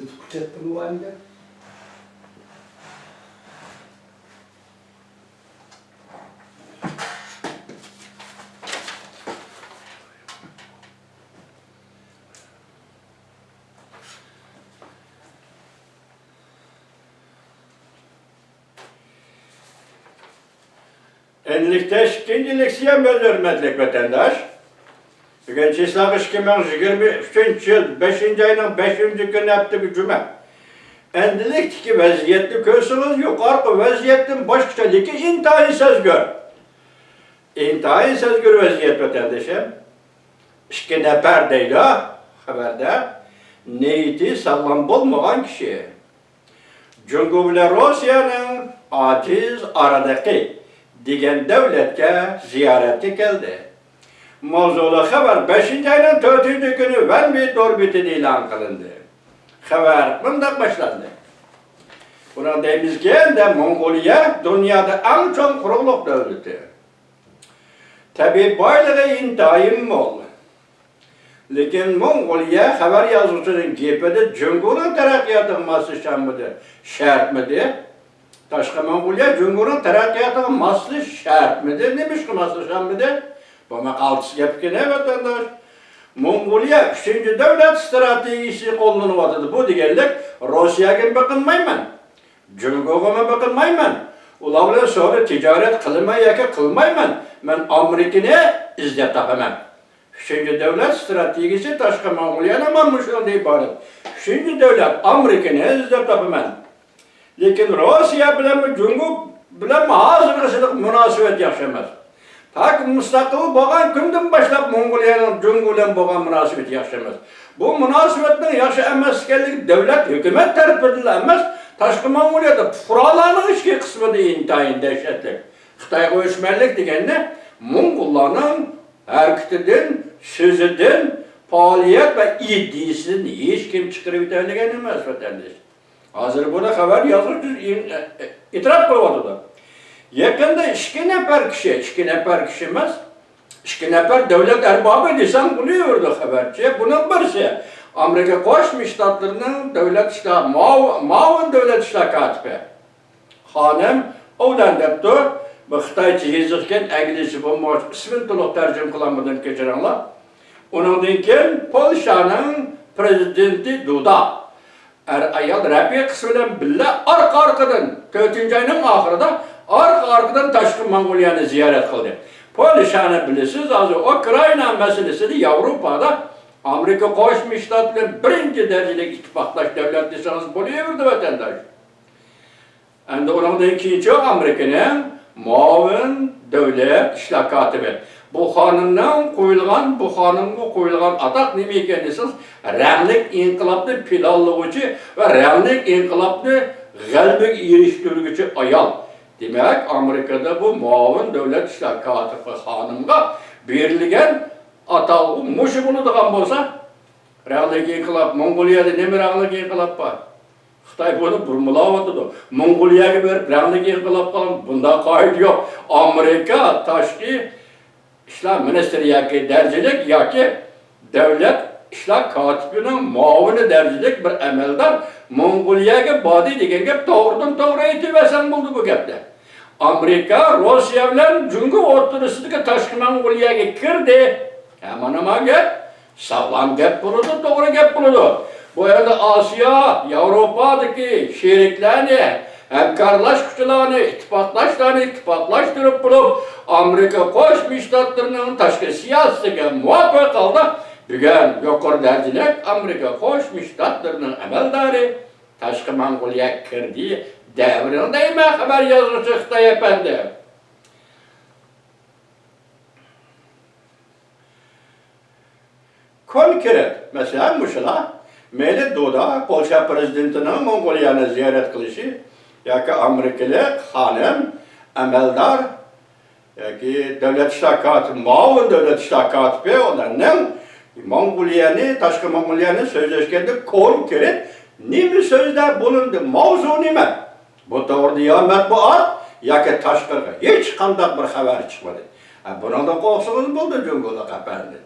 Tutkucettim var mı? Enlikte ikinci siyem hürmetlik vatandaş. Bugün Çislak 2023 yıl 5. ayının 5. günü yaptığı cuma. Endilik vaziyetli körsünüz yukarı vaziyetin başkasındaki intayin sezgör. İntayin sezgör vaziyet vatandaşım. İşte ne perdeyle haberde neydi sağlam bulmayan kişi. Cumhur ile Rusya'nın aciz aradaki digen devletke ziyarete geldi. Mavzulu haber 5. ayının 4. günü Venvi Dorbiti ilan kılındı. Haber bundan başlandı. Buna demizken de Mongolia dünyada en çok kuruluk devleti. Tabi baylığı intayim oldu. Lakin Mongolia haber yazıcının gepede Cumhur'un terakkiyatın maslı şart mıdır? Taşka Mongolia Cumhur'un terakkiyatın maslı şart mıdır? Neymiş ki maslı şart mıdır? Bu makaltısı yapık ne vatandaş? Mongolia 3. devlet stratejisi kullanıladı. Bu digerlik Rusya'ya bakılmayman. Cumhur'a bakılmayman. Ularla sonra ticaret kılmayman. Ben Amerika'nı izleyip tapamam. 3. devlet stratejisi Taşka Mongolia'nın amanmışlığında ibaret. 3. devlet Amerika'nı izleyip tapamam. Lakin Rusya bilen Cumhur bilen hazırlık münasebet yaşamaz. Tak müstakil boğan günden başlap Mongolia'nın Cumhur'la boğan münasebet yaşamaz. Bu münasebetin yaşı emeskenlik devlet, hükümet tarafından emez. Taşkı Mongolia'da furalarının işki kısmı da intayin dehşetlik. Xitay göçmenlik degende Mongolların hareketinden, sözüden, faaliyet ve iddiasından hiç kim çıkarıp degen emez vatandaş. Hazır buna haber yazıp itiraf koyuyordu. Yakında iki nefer kişi emez. İki nefer devlet erbabı desem buluyordu haberci. Bunun birisi Amerika Koşmuş Ştatlarının devlet iştahı, Mao'nun devlet iştahı katibi. Hanım oğlan depti, bu Xitaycı yazırken İngilizce bulmuş, ismini tuluq tercüm kılanmadan geçirenler. Onun dinken Polşa'nın prezidenti Duda. Ayal Rabiye kısmıyla bile arkadan 4. ayının ahırda arkadan Taşkın Mongolia'nı ziyaret kıldı. Polşa'nı bilirsiniz, az Ukrayna meselesi de Avrupa'da Amerika Koşmuş Ştatları'nın birinci derecelik ittifaktaş devlet deseniz buluyordu vatandaş. Yani onun ikinci Amerika'nın muavin devlet işler katibi. Bu hanımdan koyulgan atak nemi ekan deseniz, ranglik inkılaplı planlayıcı ve ranglik inkılaplı galbik eriştirgücü ayal. Demek Amerika'da bu muavin devlet işler katibi hanımga berilgen atağı muşu bulunduğun bolsa, ranglik inkılap, Mongolia'da nemi ranglik inkılap var? Xitay bunu burmulavatıdı. Mongolia'ya verip ranglik inkılap kalan bunda kayıt yok. Amerika taşki İşler Ministeriyaki dercilik ya ki devlet işler katibinin muavini dercilik bir emelden Mongolia'ya badi degen gep doğrudan doğru eğitivesen buldu bu gepte. Amerika, Rusya bilen Cumhur ortasındaki Taşkı Mongolia'ya girdi. Hemen ama gep, sağlam gep buludu, doğru gep buludu. Bu arada Asya, Avrupa'daki şeriklerini, hemkarlaş kutularını, ittifaklaştırıp bulup Amerika Koşmuş Ştatları'nın taşkı siyasetiga muvaffak kaldı. Bugün yukarı dercilik Amerika Koşmuş Ştatları'nın emeldari Taşkı Mongolia'ya girdiği devrindeyme haber yazıcı Xitay efendi. Konkret, mesela Muşula, Meli Duda, Polşa prezidentinin Mongolia'nı ziyaret kılışı, ya ki Amerikalı hanım, emeldar, ya ki devlet iştakatı, Mao'nun devlet iştakatı ve onların Mongolia'nı, Taşkı Mongolia'nı sözleşkende konkret, nimi sözler bulundu, mavzu nime? Bu doğru diyamet bu at, ya ki Taşkı'ga hiç kandak bir haber çıkmadı. Bunun da korksunuz buldu Cumhur'da efendi.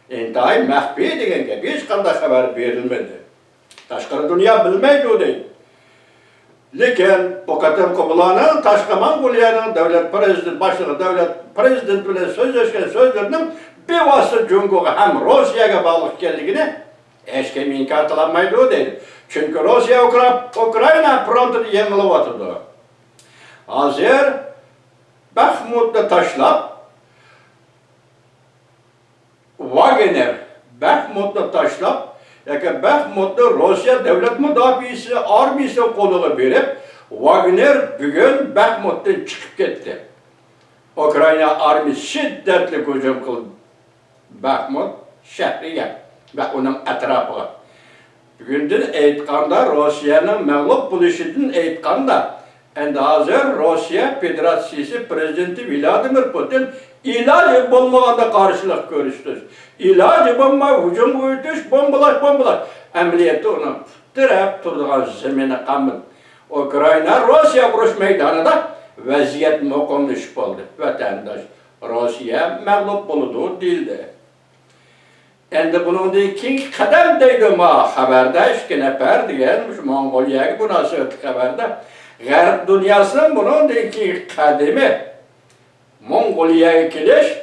İntihai mehbi degen gibi hiç kandak haber verilmedi. Taşqarı dünya bilmeydi o değil. Lekin o kadar kobulanın Taşqı Mongoliyanın devlet prezident, başlığı devlet prezident bilen sözleşken sözlerinin bir vasıta Cumhur'a hem Rusya'ya bağlı geldiğini hiç kim inkar kılamaydı o değil. Çünkü Rusya Ukrayna frontunu yenilevatırdı. Hazır Bakhmut'ta taşlap Wagner Bakhmut'ta taşlap yani Bakhmut'ta Rusya devlet müdafisi armisi koluğu verip Wagner bugün Bakhmut'tan çıkıp gitti. Ukrayna armisi şiddetli hücum kıldı Bakhmut şehriye ve onun etrafı. Bugündür aytqanda Rusya'nın mağlup buluşundan aytqanda endi hazır Rusya Federasyası Prezidenti Vladimir Putin ilacı bulmaganda karşılık görüştü. İlacı bulma, hücum uyutuş, bombalaş. Emniyeti onu direkt turduğun zemine kamın. Ukrayna Rusya vuruş meydanında vaziyet mokonluş oldu. Vatandaş Rusya mağlup bulunduğu değildi. Endi bunun kim kadam deydi ma haberde ki nefer diyen Mongoliyaga münasebet haberde G'arb dünyasının bunun ki kadimi Mongoliyaga kelish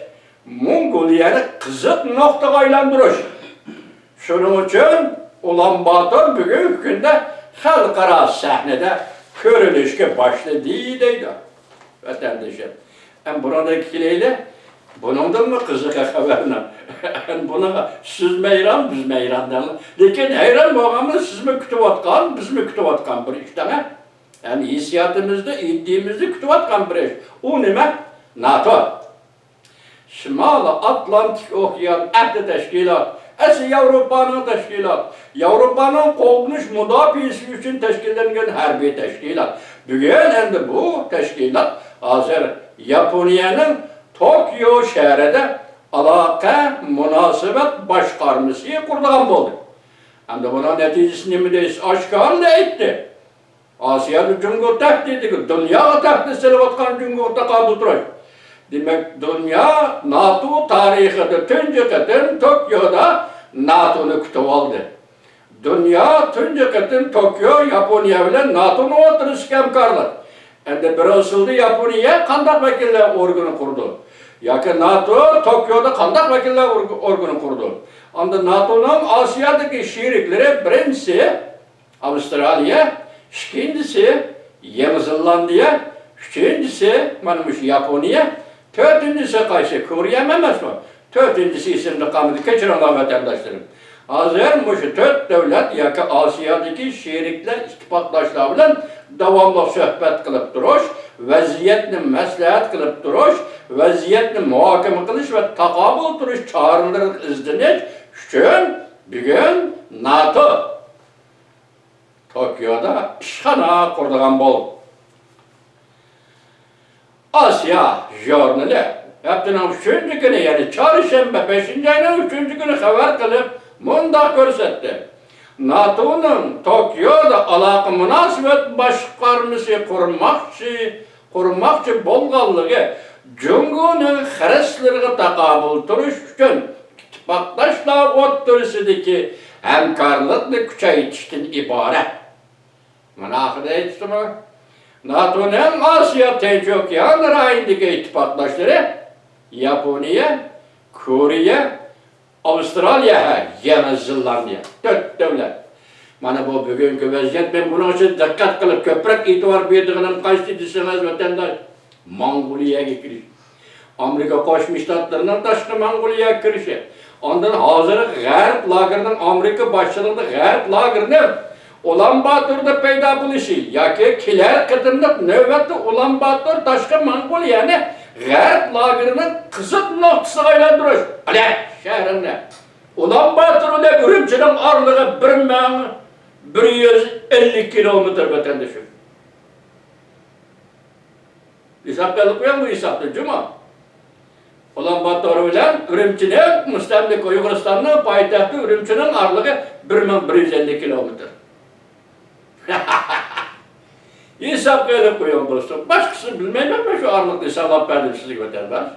Mongoliyani qiziq nuqtaga aylantirish. Shuning uchun Ulan-Bator bugungi kunda xalqaro sahnada ko'rinishga boshladi deydi vatandoshlar. Bundan kelayli bundan mı qiziq xabarni? Buna siz meyran, biz meyrandan. Lekin hayran bo'lganmiz, siz mi kutayotgan, biz mi kutayotgan bir ishdan. Yani hissiyatimizda, iddiamizda kutayotgan bir ish. U nima? NATO. Şimali Atlantik Okyan Ahdi Teşkilat. Asli Avrupa'nın teşkilat. Avrupa'nın qo'lnish mudofiasi uchun tashkillangan harbiy teşkilat. Bugün endi bu teşkilat hozir Yaponiyaning Tokyo shahrida aloqa munosabat boshqarmasi qurgan bo'ldi. Hamda buning natijasi nima deysiz? Oshkorla aytdi. Osiyoda Cumhur tahdidi, dunyoga tahdid solayotgan Cumhurda qabul turish. Demek dünya NATO tarixida tunji qatim Tokyoda NATO'nu kutib oldi. Dünya tunji qatim Tokyo Yaponiya bilan NATO'ni o'tirishga hamkorlik. Endi bir yilda Yaponiya qanday vakillar organi qurdi? Yoki NATO Tokyoda qanday vakillar organi qurdi? Onda NATO'ning Osiyodagi sheriklari birinchisi Avstraliya, ikkinchisi Yeni Zelandiya, üçüncüsü mana shu Yaponiya, dördüncüsü qaysi? Koreya emas mı? Dördüncüsü isimli qamidi keçirilgan vatandaşlarım. Hazır şu dört devlet yoki Osiyodagi sheriklar ittifoqdoshlar bilan davomli suhbat qilib turish, vaziyatni maslahat qilib turish, vaziyatni muhokama qilish va taqobil turish choralarini izlanish uchun bugun NATO Tokyoda ishxona qurgan bo'ldi. Asya jurnali haftanın 3. günü yani çarşamba 5. ayının 3. günü haber kılıp mundaq ko'rsatdi. NATO'nun Tokyo'da aloqa munosabat boshqarmasi qurmoqchi bo'lganligi Cumhur'un xarajlariga taqobil turish uchun ittifoqdoshlar o'rtasidagi hamkorlikni kuchaytirishdan iborat. Mana haqida aytdimi? NATO'nun Asya Tinch Okean rayonidagi ittifoqdoshlari Yaponiya, Koreya, Avstraliya, Yeni Zelandiya, 4 davlat. Mana bu bugungi vaziyat, men buning uchun diqqat qilib ko'proq e'tibor berdiganim qaysi desangiz vatandosh Mongoliyaga kirish. Amerika Qo'shma Shtatlarining tashqi Mongoliyaga kirishi. Ondan hozir G'arb lagerining Amerika boshchiligida G'arb lagerini Ulan-Batorda paydo bo'lishi yoki kelar qatimliq navbatda Ulan-Bator tashqi Mongoliyani G'arb lagerining qiziq nuqtasiga aylantirish. Ana shahrini Ulan-Batorda Urumchining orlig'i 1150 kilometr vatandoshim. Hisob qilib qo'ying bu hisobni juma. Ulan-Bator bilan Urumchining mustamlik Uyg'uristonning poytaxti Urumchining orlig'i 1150 kilometr. Hisob qilib qo'ying do'stim. Boshqasi bilmayman men shu orliqni hisoblab berdim sizga vatandosh.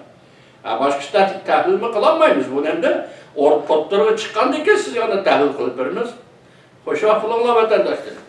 Boshqa tahlil qilolmaymiz buni endi o'rtaga chiqqandan keyin sizga tahlil qilib beramiz. Hoşaf bulanla vatandaş dedi.